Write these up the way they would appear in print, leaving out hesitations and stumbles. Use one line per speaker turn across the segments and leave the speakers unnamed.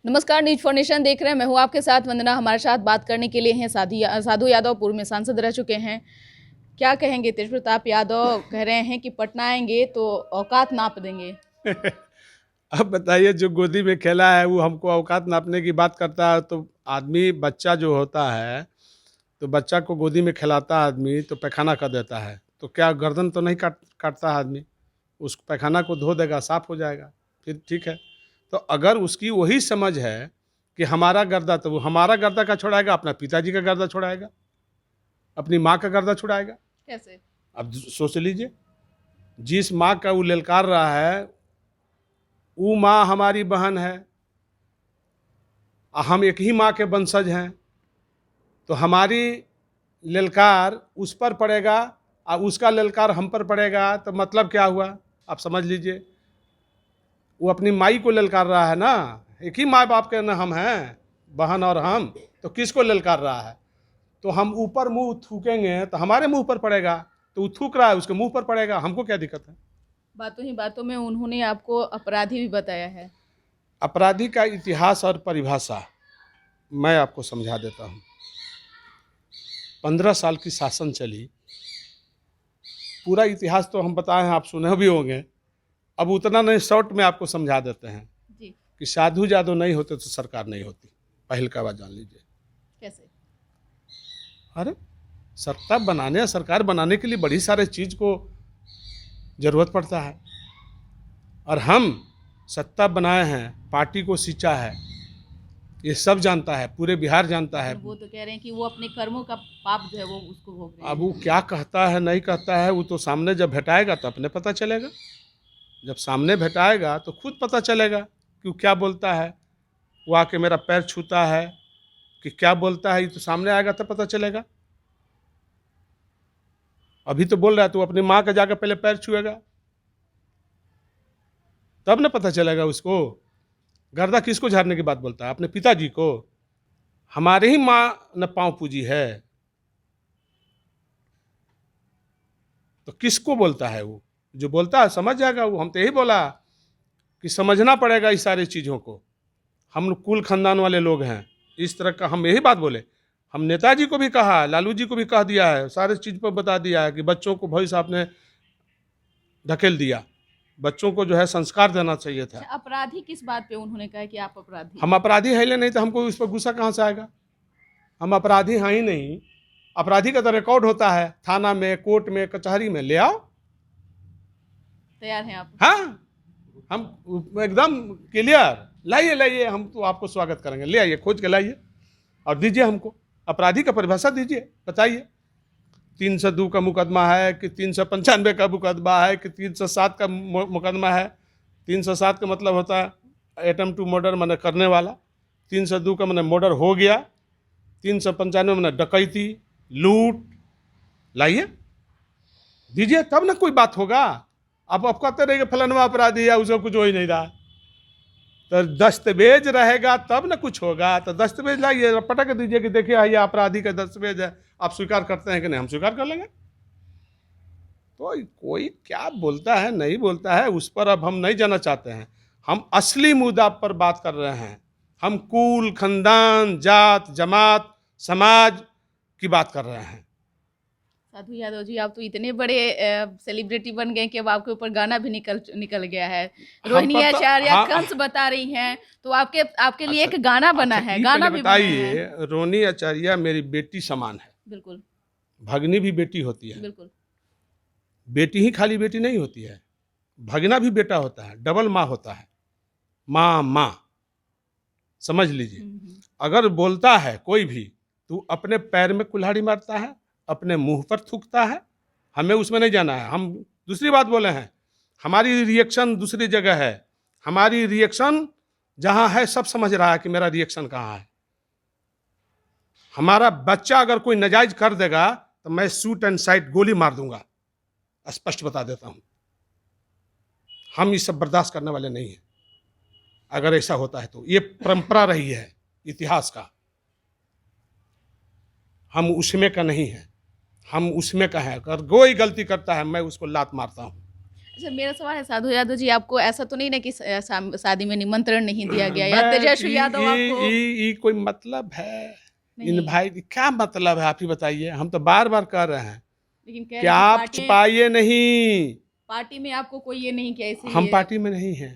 नमस्कार, news for nation देख रहे हैं। मैं हूं आपके साथ वंदना। हमारे साथ बात करने के लिए हैं साधु यादव, पूर्व में सांसद रह चुके हैं। क्या कहेंगे? तेज प्रताप यादव कह रहे हैं कि पटना आएंगे तो औकात नाप देंगे।
अब बताइए, जो गोदी में खेला है वो हमको औकात नापने की बात करता है। तो आदमी, बच्चा जो होता है, तो बच्चा को गोदी में खिलाता है आदमी तो पैखाना कर देता है, तो क्या गर्दन तो नहीं काटता है आदमी? उस पैखाना को धो देगा, साफ हो जाएगा, फिर ठीक है। तो अगर उसकी वही समझ है कि हमारा गर्दा, तो वो हमारा गर्दा का छोड़ाएगा, अपना पिताजी का गर्दा छोड़ाएगा, अपनी माँ का गर्दा छुड़ाएगा।
कैसे?
अब सोच लीजिए, जिस माँ का वो ललकार रहा है, वो माँ हमारी बहन है, हम एक ही माँ के वंशज हैं, तो हमारी ललकार उस पर पड़ेगा और उसका ललकार हम पर पड़ेगा, तो मतलब क्या हुआ? आप समझ लीजिए, वो अपनी माई को ललकार रहा है ना। एक ही माँ बाप के ना हम हैं, बहन और हम, तो किसको ललकार रहा है? तो हम ऊपर मुंह थूकेंगे तो हमारे मुंह पर पड़ेगा, तो वो थूक रहा है उसके मुंह पर पड़ेगा, हमको क्या दिक्कत है?
बातों ही बातों में उन्होंने आपको अपराधी भी बताया है।
अपराधी का इतिहास और परिभाषा मैं आपको समझा देता हूँ। 15 साल की शासन चली, पूरा इतिहास तो हम बताए हैं, आप सुने भी होंगे। अब उतना नहीं, शॉर्ट में आपको समझा देते हैं
जी।
कि साधु यादव नहीं होते तो सरकार नहीं होती। पहल का बात जान लीजिए।
कैसे?
अरे, सत्ता बनाने या सरकार बनाने के लिए बड़ी सारे चीज़ को ज़रूरत पड़ता है, और हम सत्ता बनाए हैं, पार्टी को सींचा है, ये सब जानता है, पूरे बिहार जानता है।
वो तो कह रहे हैं कि वो अपने कर्मों का पाप जो है वो उसको भोग रहे हैं।
अब वो क्या कहता है नहीं कहता है, वो तो सामने जब भेटाएगा तो अपने पता चलेगा। जब सामने भेटाएगा तो खुद पता चलेगा कि वो क्या बोलता है। वो आके मेरा पैर छूता है कि क्या बोलता है, ये तो सामने आएगा तो पता चलेगा। अभी तो बोल रहा है, तो अपनी माँ का जाकर पहले पैर छुएगा, तब ना पता चलेगा उसको। गर्दा किसको झाड़ने की बात बोलता है? अपने पिताजी को। हमारे ही माँ ने पाँव पूजी है, तो किसको बोलता है? वो जो बोलता है समझ जाएगा वो। हम तो यही बोला कि समझना पड़ेगा इस सारी चीज़ों को। हम लोग कुल खानदान वाले लोग हैं, इस तरह का हम यही बात बोले। हम नेताजी को भी कहा, लालू जी को भी कह दिया है, सारे चीज़ पर बता दिया है कि बच्चों को भविष्य आपने ढकेल दिया। बच्चों को जो है संस्कार देना चाहिए था।
अच्छा, अपराधी किस बात पे उन्होंने कहा कि आप अपराधी?
हम अपराधी है नहीं तो हमको इस पर गुस्सा कहाँ से आएगा? हम अपराधी हैं ही नहीं। अपराधी का तो रिकॉर्ड होता है थाना में, कोर्ट में, कचहरी में। ले आओ,
तैयार हैं आप?
हाँ, हम एकदम क्लियर। लाइए लाइए, हम तो आपको स्वागत करेंगे। ले आइए, खोज के लाइए और दीजिए हमको। अपराधी का परिभाषा दीजिए, बताइए। 302 का मुकदमा है कि 395 का मुकदमा है कि 307 का मुकदमा है? 307 का मतलब होता है अटेम्प्ट टू मर्डर, मैंने करने वाला। 302 का मैंने मर्डर हो गया। 395 मैंने डकैती, लूट। लाइए, दीजिए, तब ना कोई बात होगा। आप कहते रहिए फलाना अपराधी है, उसका कुछ हो ही नहीं रहा। तो दस्तावेज रहेगा तब ना कुछ होगा। तो दस्तावेज लाइए, पटक दीजिए कि देखिए ये अपराधी का दस्तावेज है, आप स्वीकार करते हैं कि नहीं? हम स्वीकार कर लेंगे। तो कोई क्या बोलता है नहीं बोलता है उस पर अब हम नहीं जाना चाहते हैं। हम असली मुद्दा पर बात कर रहे हैं। हम कुल, खानदान, जात, जमात, समाज की बात कर रहे हैं।
साधु यादव जी, आप तो इतने बड़े सेलिब्रिटी बन गए कि अब आपके ऊपर गाना भी निकल गया है। रोहिणी आचार्य कंस बता रही हैं, तो आपके लिए एक गाना बना है, गाना भी
बताइए। रोहिणी आचार्य मेरी बेटी समान है।
बिल्कुल।
भगनी भी बेटी होती है।
बिल्कुल।
बेटी ही खाली बेटी नहीं होती है, भगना भी बेटा होता है, डबल माँ होता है। माँ माँ, समझ लीजिए। अगर बोलता है कोई भी तो अपने पैर में कुल्हाड़ी मारता है, अपने मुंह पर थूकता है। हमें उसमें नहीं जाना है। हम दूसरी बात बोले हैं, हमारी रिएक्शन दूसरी जगह है। हमारी रिएक्शन जहां है सब समझ रहा है कि मेरा रिएक्शन कहाँ है। हमारा बच्चा अगर कोई नाजायज कर देगा तो मैं शूट एंड साइड गोली मार दूंगा, स्पष्ट बता देता हूं। हम ये सब बर्दाश्त करने वाले नहीं हैं। अगर ऐसा होता है तो ये परंपरा रही है इतिहास का, हम उसमें का नहीं है। हम उसमें का है। अगर कोई गलती करता है मैं उसको लात मारता हूं।
अच्छा, मेरा सवाल है साधु यादव जी, आपको ऐसा तो नहीं ना कि शादी में निमंत्रण नहीं दिया गया या तेजस्वी यादव आपको
ये कोई मतलब है?
नहीं?
इन भाई क्या मतलब है, आप ही बताइए। हम तो बार बार कह रहे हैं
लेकिन कह
कि
रहे हैं
आप
पार्टी
छुपाइए नहीं।
पार्टी में आपको कोई ये नहीं किया,
हम
इसीलिए
पार्टी में नहीं हैं।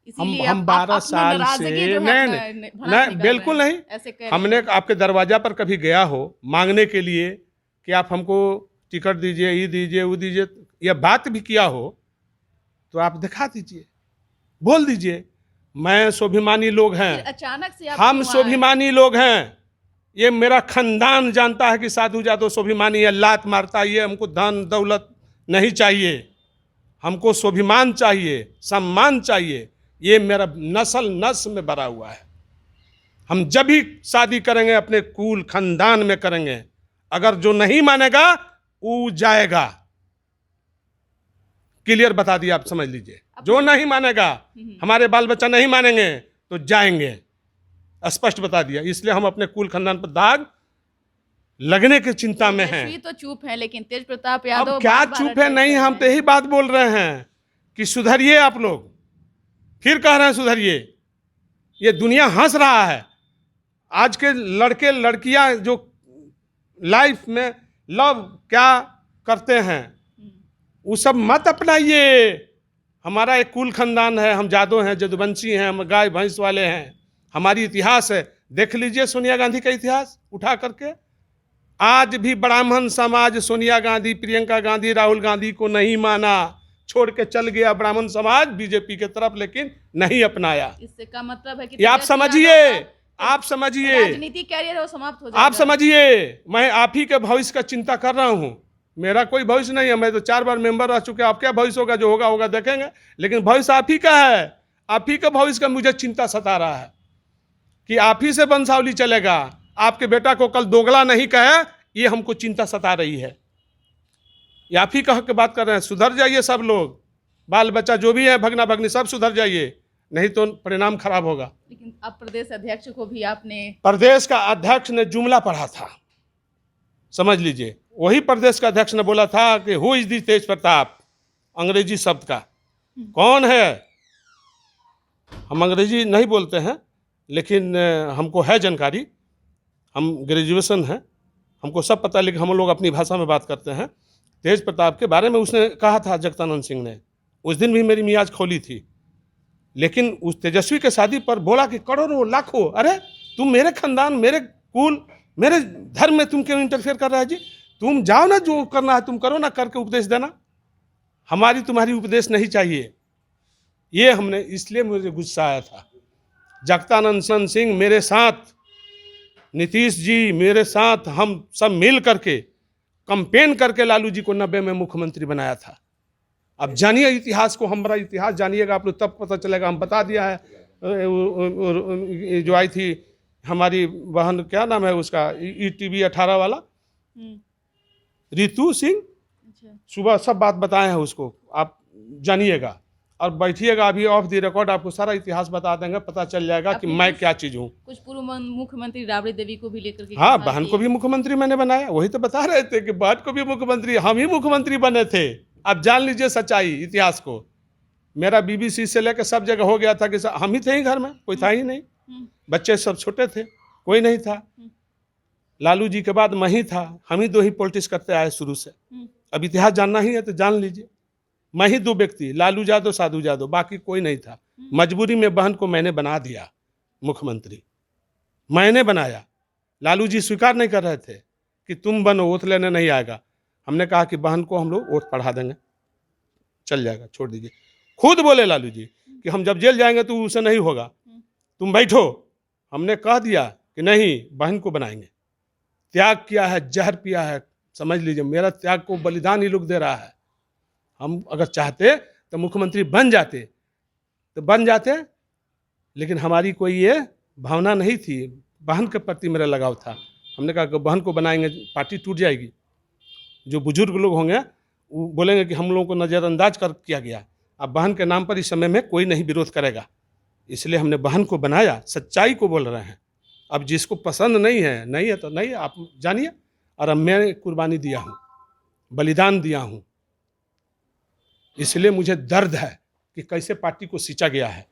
इसीलिए
हम
आप
12
अपना
साल
नाराजगी
से
जो है
नहीं
अपना
नहीं
भनक
नहीं,
निकाल
बिल्कुल
रहे हैं,
नहीं।
ऐसे कह रहे
हमने
हैं।
आपके दरवाजा पर कभी गया हो मांगने के लिए कि आप हमको टिकट दीजिए, ये दीजिए, वो दीजिए, या बात भी किया हो तो आप दिखा दीजिए, बोल दीजिए। मैं स्वाभिमानी लोग
फिर
हैं,
अचानक से आप
हम
क्यों आए?
स्वाभिमानी लोग हैं। ये मेरा खानदान जानता है कि साधु जादव स्वाभिमानी है, लात मारता है। ये हमको धन दौलत नहीं चाहिए, हमको स्वाभिमान चाहिए, सम्मान चाहिए। ये मेरा नस्ल नस्ल में भरा हुआ है। हम जब भी शादी करेंगे अपने कुल खानदान में करेंगे। अगर जो नहीं मानेगा वो जाएगा। क्लियर बता दिया, आप समझ लीजिए। जो नहीं मानेगा, हमारे बाल बच्चा नहीं मानेंगे तो जाएंगे, स्पष्ट बता दिया। इसलिए हम अपने कुल खानदान पर दाग लगने की चिंता में हैं।
तेजस्वी तो चुप है, लेकिन तेज प्रताप यादव
अब क्या
बार-बार
चुप है?
अटैक
नहीं,
कर
हम
रहे
तो यही बात बोल रहे हैं कि सुधरिए आप लोग। फिर कह रहे हैं सुधरिए। ये दुनिया हंस रहा है। आज के लड़के लड़कियां जो लाइफ में लव क्या करते हैं वो सब मत अपनाइए। हमारा एक कुल खानदान है, हम जादव हैं, जदुवंशी हैं, हम गाय भैंस वाले हैं। हमारी इतिहास है, देख लीजिए सोनिया गांधी का इतिहास उठा करके। आज भी ब्राह्मण समाज सोनिया गांधी, प्रियंका गांधी, राहुल गांधी को नहीं माना, छोड़ के चल गया ब्राह्मण समाज बीजेपी के तरफ, लेकिन नहीं अपनाया।
इससे का मतलब है कि
ये आप
तेजस्वी
समझिए,
यादव का
आप समझिए,
राजनीतिक कैरियर है वो समाप्त हो जाएगा।
आप समझिए। मैं आप ही के भविष्य का चिंता कर रहा हूं। मेरा कोई भविष्य नहीं है, मैं तो 4 बार मेंबर रह चुके। आप क्या भविष्य होगा? जो होगा होगा, देखेंगे। लेकिन भविष्य आप ही का है। आप ही का भविष्य का मुझे चिंता सता रहा है कि आप ही से वंशावली चलेगा। आपके बेटा को कल दोगला नहीं कहे, ये हमको चिंता सता रही है। ये आप ही कह के बात कर रहे हैं। सुधर जाइए सब लोग, बाल बच्चा जो भी है, भगना भगनी सब सुधर जाइए, नहीं तो परिणाम खराब होगा।
लेकिन अब प्रदेश अध्यक्ष को भी आपने
प्रदेश का अध्यक्ष ने जुमला पढ़ा था, समझ लीजिए। वही प्रदेश का अध्यक्ष ने बोला था कि हु इज दी तेज प्रताप, अंग्रेजी शब्द का कौन है। हम अंग्रेजी नहीं बोलते हैं, लेकिन हमको है जानकारी, हम ग्रेजुएशन है, हमको सब पता है, लेकिन हम लोग अपनी भाषा में बात करते हैं। तेज प्रताप के बारे में उसने कहा था, जगतानंद सिंह ने। उस दिन भी मेरी मियाज खोली थी, लेकिन उस तेजस्वी के शादी पर बोला कि करोड़ों लाखों, अरे तुम मेरे खानदान, मेरे कुल, मेरे धर्म में तुम क्यों इंटरफेयर कर रहा है जी? तुम जाओ ना, जो करना है तुम करो ना, करके उपदेश देना। हमारी तुम्हारी उपदेश नहीं चाहिए। ये हमने, इसलिए मुझे गुस्सा आया था। जगतानंद सिंह मेरे साथ, नीतीश जी मेरे साथ, हम सब मिल करके कंपेन करके लालू जी को 90 में मुख्यमंत्री बनाया था। अब जानिए इतिहास को, हमारा इतिहास जानिएगा आप लोग, तब पता चलेगा। हम बता दिया है। जो आई थी हमारी बहन, क्या नाम है उसका, ETV 18 वाला, रितु सिंह, सुबह सब बात बताए हैं उसको, आप जानिएगा। और बैठिएगा, अभी ऑफ द रिकॉर्ड आपको सारा इतिहास बता देंगे, पता चल जाएगा कि मैं क्या चीज हूँ।
कुछ पूर्व मुख्यमंत्री राबड़ी देवी को भी लेकर के,
हाँ, बहन को भी मुख्यमंत्री मैंने बनाया। वही तो बता रहे थे कि बहन को भी मुख्यमंत्री, हम ही मुख्यमंत्री बने थे। अब जान लीजिए सच्चाई इतिहास को। मेरा BBC से लेकर सब जगह हो गया था कि हम ही थे ही घर में, कोई था ही नहीं। बच्चे सब छोटे थे, कोई नहीं था। लालू जी के बाद मैं ही था। हम ही 2 ही पॉलिटिक्स करते आए शुरू से। अब इतिहास जानना ही है तो जान लीजिए। मैं ही 2 व्यक्ति, लालू यादव, साधु यादव, बाकी कोई नहीं था। मजबूरी में बहन को मैंने बना दिया मुख्यमंत्री, मैंने बनाया। लालू जी स्वीकार नहीं कर रहे थे कि तुम बनो, वोट लेने नहीं आएगा। हमने कहा कि बहन को हम लोग वोट पढ़ा देंगे, चल जाएगा, छोड़ दीजिए। खुद बोले लालू जी कि हम जब जेल जाएंगे तो उसे नहीं होगा, तुम बैठो। हमने कह दिया कि नहीं, बहन को बनाएंगे। त्याग किया है, जहर पिया है, समझ लीजिए। मेरा त्याग को बलिदान ही लोग दे रहा है। हम अगर चाहते तो मुख्यमंत्री बन जाते तो बन जाते, लेकिन हमारी कोई ये भावना नहीं थी। बहन के प्रति मेरा लगाव था। हमने कहा कि बहन को बनाएंगे, पार्टी टूट जाएगी। जो बुजुर्ग लोग होंगे वो बोलेंगे कि हम लोगों को नज़रअंदाज कर किया गया। अब बहन के नाम पर इस समय में कोई नहीं विरोध करेगा, इसलिए हमने बहन को बनाया। सच्चाई को बोल रहे हैं। अब जिसको पसंद नहीं है तो नहीं, आप जानिए। और अब मैं कुर्बानी दिया हूँ, बलिदान दिया हूँ। इसलिए मुझे दर्द है कि कैसे पार्टी को सींचा गया है,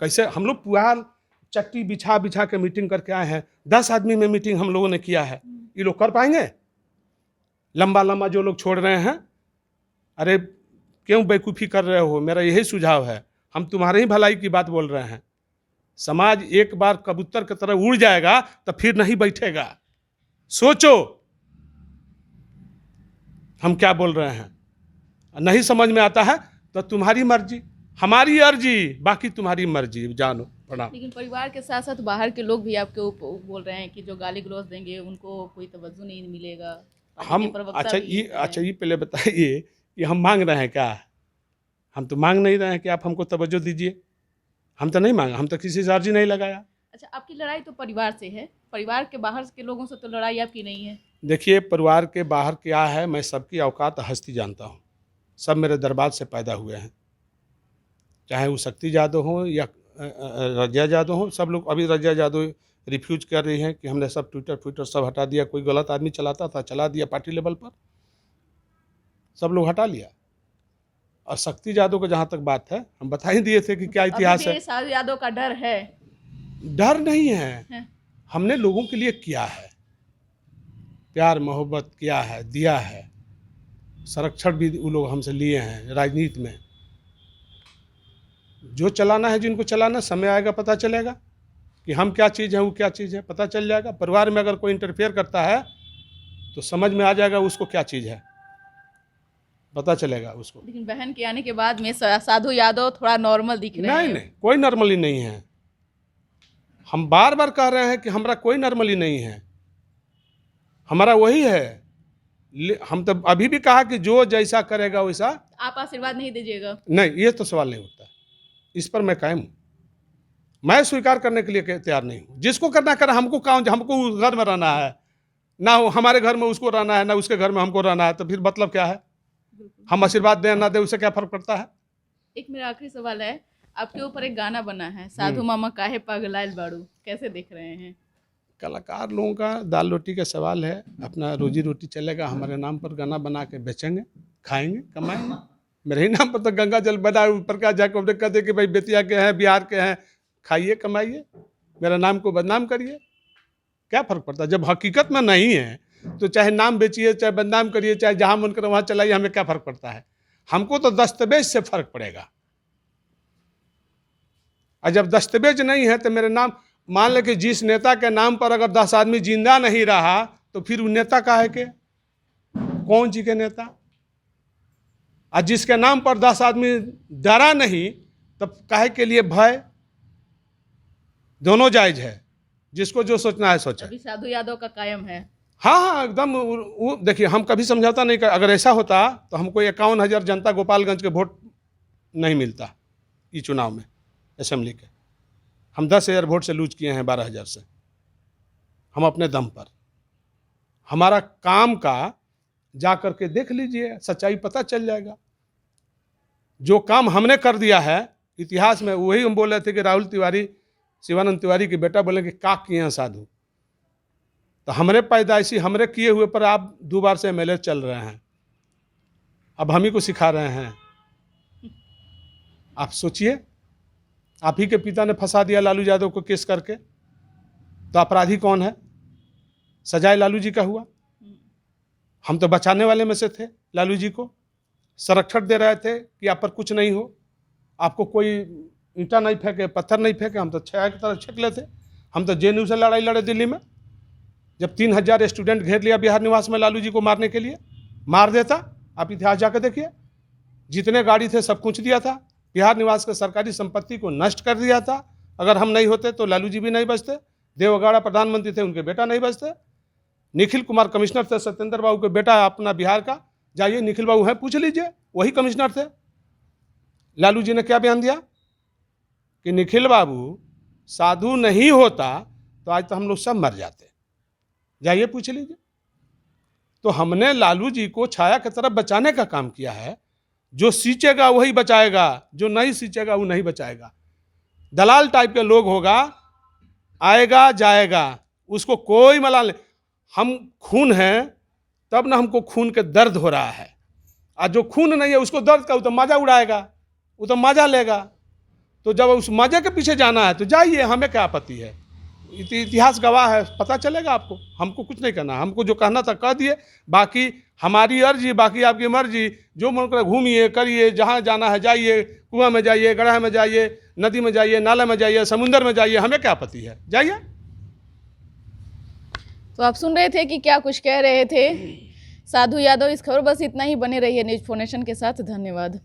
कैसे हम लोग पुआल चट्टी बिछा बिछा के मीटिंग करके आए हैं। 10 आदमी में मीटिंग हम लोगों ने किया है, ये लोग कर पाएंगे? लंबा लंबा जो लोग छोड़ रहे हैं, अरे क्यों बेवकूफ़ी कर रहे हो? मेरा यही सुझाव है, हम तुम्हारे ही भलाई की बात बोल रहे हैं। समाज एक बार कबूतर की तरह उड़ जाएगा तो फिर नहीं बैठेगा। सोचो हम क्या बोल रहे हैं। नहीं समझ में आता है तो तुम्हारी मर्जी, हमारी अर्जी, बाकी तुम्हारी मर्जी। जानो, प्रणाम।
लेकिन परिवार के साथ साथ बाहर के लोग भी आपके ऊपर बोल रहे हैं कि जो गाली गलौज देंगे उनको कोई तवज्जो नहीं मिलेगा।
हम अच्छा ये पहले बताइए कि हम मांग रहे हैं क्या? हम तो मांग नहीं रहे हैं कि आप हमको तवज्जो दीजिए। हम तो नहीं मांगा, हम तो किसी से अर्जी नहीं लगाया।
अच्छा, आपकी लड़ाई तो परिवार से है, परिवार के बाहर के लोगों से तो लड़ाई आपकी नहीं है।
देखिए, परिवार के बाहर क्या है, मैं सबकी औकात हस्ती जानता हूँ। सब मेरे दरबार से पैदा हुए हैं, चाहे वो शक्ति यादव हो या रजिया यादव हो। सब लोग, अभी रजिया यादव रिफ्यूज कर रही हैं कि हमने सब ट्विटर सब हटा दिया। कोई गलत आदमी चलाता था, चला दिया पार्टी लेवल पर, सब लोग हटा लिया। और शक्ति यादव को जहाँ तक बात है, हम बता ही दिए थे कि क्या इतिहास है।
साधु यादव का डर है?
डर नहीं है, हमने लोगों के लिए किया है, प्यार मोहब्बत किया है, दिया है। संरक्षण भी वो लोग हमसे लिए हैं। राजनीति में जो चलाना है, जिनको चलाना, समय आएगा पता चलेगा कि हम क्या चीज़ है, वो क्या चीज़ है, पता चल जाएगा। परिवार में अगर कोई इंटरफेयर करता है तो समझ में आ जाएगा उसको क्या चीज़ है, पता चलेगा उसको।
लेकिन बहन के आने के बाद में साधु यादव थोड़ा नॉर्मल दिख रहे हैं।
नहीं, कोई नॉर्मली नहीं है। हम बार बार कह रहे हैं कि हमारा कोई नॉर्मली नहीं है, हमारा वही है। हम तो अभी भी कहा कि जो जैसा करेगा वैसा।
आप आशीर्वाद नहीं दीजिएगा?
नहीं, ये तो सवाल नहीं उठता, इस पर मैं कायम हूँ। मैं स्वीकार करने के लिए तैयार नहीं हूँ। जिसको करना करे, हमको हमको घर में रहना है ना, हमारे घर में उसको रहना है ना, उसके घर में हमको रहना है, तो फिर मतलब क्या है? हम आशीर्वाद दें ना दे, उससे क्या फर्क पड़ता है?
एक मेरा आखिरी सवाल है, आपके ऊपर एक गाना बना है, साधु मामा काहे पागलाइल बाड़ू, कैसे देख रहे हैं?
कलाकार लोगों का दाल रोटी का सवाल है, अपना रोजी रोटी चलेगा। हमारे नाम पर गाना बना के बेचेंगे, खाएंगे, कमाएंगे। मेरे ही नाम पर तो गंगा जल बना, ऊपर का जाकर कह दे कि भाई बेतिया के हैं, बिहार के हैं, खाइए कमाइए, मेरा नाम को बदनाम करिए, क्या फर्क पड़ता है? जब हकीकत में नहीं है तो चाहे नाम बेचिए, चाहे बदनाम करिए, चाहे जहाँ मन करे वहाँ चलाइए, हमें क्या फर्क पड़ता है? हमको तो दस्तावेज से फर्क पड़ेगा। और जब दस्तावेज नहीं है तो मेरे नाम, मान ले कि जिस नेता के नाम पर अगर 10 आदमी जिंदा नहीं रहा तो फिर वो नेता काहे के? कौन जी के नेता? और जिसके नाम पर 10 आदमी डरा नहीं, तब काहे के लिए भय? दोनों जायज है, जिसको जो सोचना है सोचे।
अभी साधु यादव का कायम है?
हाँ, एकदम। वो देखिए, हम कभी समझौता नहीं कर। अगर ऐसा होता तो हमको 51,000 जनता गोपालगंज के वोट नहीं मिलता ये चुनाव में असेंबली के। हम 10,000 वोट से लूज किए हैं 12,000 से, हम अपने दम पर। हमारा काम का जा करके देख लीजिए, सच्चाई पता चल जाएगा। जो काम हमने कर दिया है इतिहास में, वही हम बोल रहे थे कि राहुल तिवारी, शिवानंद तिवारी के बेटा बोले कि का किए हैं साधु। तो हमरे पैदाइशी, हमरे किए हुए पर आप 2 बार से MLA चल रहे हैं, अब हम ही को सिखा रहे हैं। आप सोचिए, आप ही के पिता ने फंसा दिया लालू यादव को केस करके, तो अपराधी कौन है? सजाए लालू जी का हुआ। हम तो बचाने वाले में से थे, लालू जी को संरक्षण दे रहे थे कि आप पर कुछ नहीं हो, आपको कोई ईंटा नहीं फेंके, पत्थर नहीं फेंके। हम तो छाया की तरह छेक लेते। हम तो JNU से लड़ाई लड़े दिल्ली में, जब 3,000 स्टूडेंट घेर लिया बिहार निवास में लालू जी को मारने के लिए। मार देता, आप इतिहास जाकर देखिए, जितने गाड़ी थे सब कुछ दिया था, बिहार निवास के सरकारी संपत्ति को नष्ट कर दिया था। अगर हम नहीं होते तो लालू जी भी नहीं बचते, देवगौड़ा प्रधानमंत्री थे, उनके बेटा नहीं बचते, निखिल कुमार कमिश्नर थे, सत्येंद्र बाबू के बेटा अपना बिहार का, जाइए निखिल बाबू हैं, पूछ लीजिए, वही कमिश्नर थे। लालू जी ने क्या बयान दिया कि निखिल बाबू साधु नहीं होता तो आज तो हम लोग सब मर जाते, जाइए पूछ लीजिए। तो हमने लालू जी को छाया की तरफ बचाने का काम किया है। जो सींचेगा वही बचाएगा, जो नहीं सींचेगा वो नहीं बचाएगा। दलाल टाइप के लोग होगा, आएगा जाएगा, उसको कोई मलाल नहीं। हम खून हैं, तब ना हमको खून के दर्द हो रहा है। आज जो खून नहीं है उसको दर्द का, वो तो मजा उड़ाएगा, वो तो मजा लेगा। तो जब उस मजे के पीछे जाना है तो जाइए, हमें क्या आपत्ति है। इतिहास गवाह है, पता चलेगा आपको। हमको कुछ नहीं करना, हमको जो कहना था कह दिए, बाकी हमारी अर्जी, बाकी आपकी मर्जी। जो मन करे घूमिए, करिए, जहाँ जाना है जाइए, कुआं में जाइए, गड्ढा में जाइए, नदी में जाइए, नाला में जाइए, समुंदर में जाइए, हमें क्या आपत्ति है, जाइए।
तो आप सुन रहे थे कि क्या कुछ कह रहे थे साधु यादव। इस खबर बस इतना ही। बने रहिए न्यूज़ 4 नेशन के साथ। धन्यवाद।